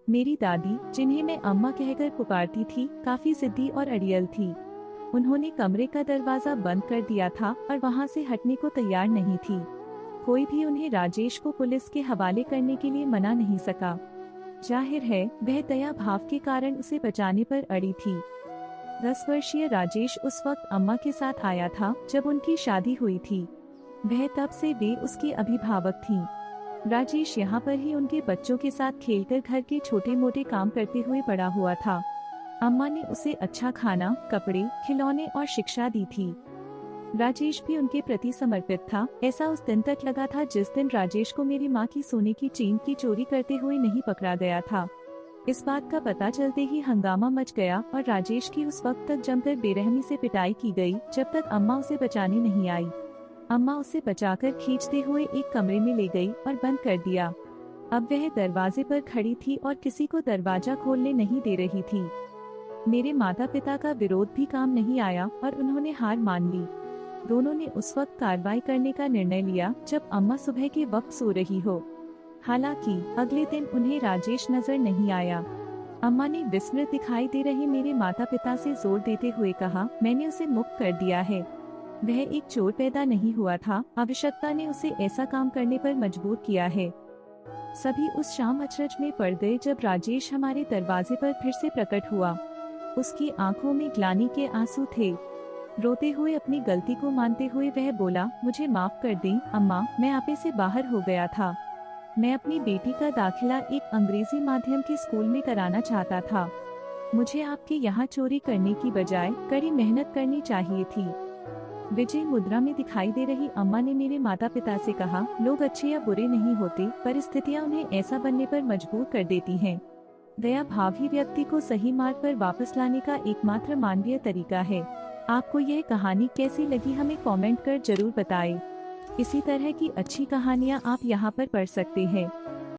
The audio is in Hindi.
मेरी दादी, जिन्हें मैं अम्मा कहकर पुकारती थी, काफी जिद्दी और अड़ियल थी। उन्होंने कमरे का दरवाजा बंद कर दिया था और वहां से हटने को तैयार नहीं थी। कोई भी उन्हें राजेश को पुलिस के हवाले करने के लिए मना नहीं सका। जाहिर है वह दया भाव के कारण उसे बचाने पर अड़ी थी। 10 वर्षीय राजेश उस वक्त अम्मा के साथ आया था जब उनकी शादी हुई थी। वह तब से वे उसकी अभिभावक थीं। राजेश यहाँ पर ही उनके बच्चों के साथ खेलकर घर के छोटे मोटे काम करते हुए बड़ा हुआ था। अम्मा ने उसे अच्छा खाना, कपड़े, खिलौने और शिक्षा दी थी। राजेश भी उनके प्रति समर्पित था। ऐसा उस दिन तक लगा था जिस दिन राजेश को मेरी माँ की सोने की चेन की चोरी करते हुए नहीं पकड़ा गया था। इस बात का पता चलते ही हंगामा मच गया और राजेश की उस वक्त तक जमकर बेरहमी से पिटाई की गई जब तक अम्मा उसे बचाने नहीं आई। अम्मा उसे बचाकर खींचते हुए एक कमरे में ले गई और बंद कर दिया। अब वह दरवाजे पर खड़ी थी और किसी को दरवाजा खोलने नहीं दे रही थी। मेरे माता पिता का विरोध भी काम नहीं आया और उन्होंने हार मान ली। दोनों ने उस वक्त कार्रवाई करने का निर्णय लिया जब अम्मा सुबह के वक्त सो रही हो। हालांकि अगले दिन उन्हें राजेश नजर नहीं आया। अम्मा ने विस्मृत दिखाई दे रहे मेरे माता पिता से जोर देते हुए कहा, मैंने उसे मुक्त कर दिया है। वह एक चोर पैदा नहीं हुआ था, आवश्यकता ने उसे ऐसा काम करने पर मजबूर किया है। सभी उस शाम अचरज में पड़ गए जब राजेश हमारे दरवाजे पर फिर से प्रकट हुआ। उसकी आंखों में ग्लानि के आंसू थे। रोते हुए अपनी गलती को मानते हुए वह बोला, मुझे माफ कर दें अम्मा, मैं आपे से बाहर हो गया था। मैं अपनी बेटी का दाखिला एक अंग्रेजी माध्यम के स्कूल में कराना चाहता था। मुझे आपके यहाँ चोरी करने की बजाय कड़ी मेहनत करनी चाहिए थी। विजय मुद्रा में दिखाई दे रही अम्मा ने मेरे माता पिता से कहा, लोग अच्छे या बुरे नहीं होते, परिस्थितियाँ उन्हें ऐसा बनने पर मजबूर कर देती हैं। दया भाव ही व्यक्ति को सही मार्ग पर वापस लाने का एकमात्र मानवीय तरीका है। आपको यह कहानी कैसी लगी हमें कमेंट कर जरूर बताएं। इसी तरह की अच्छी कहानियाँ आप यहाँ पर पढ़ सकते हैं।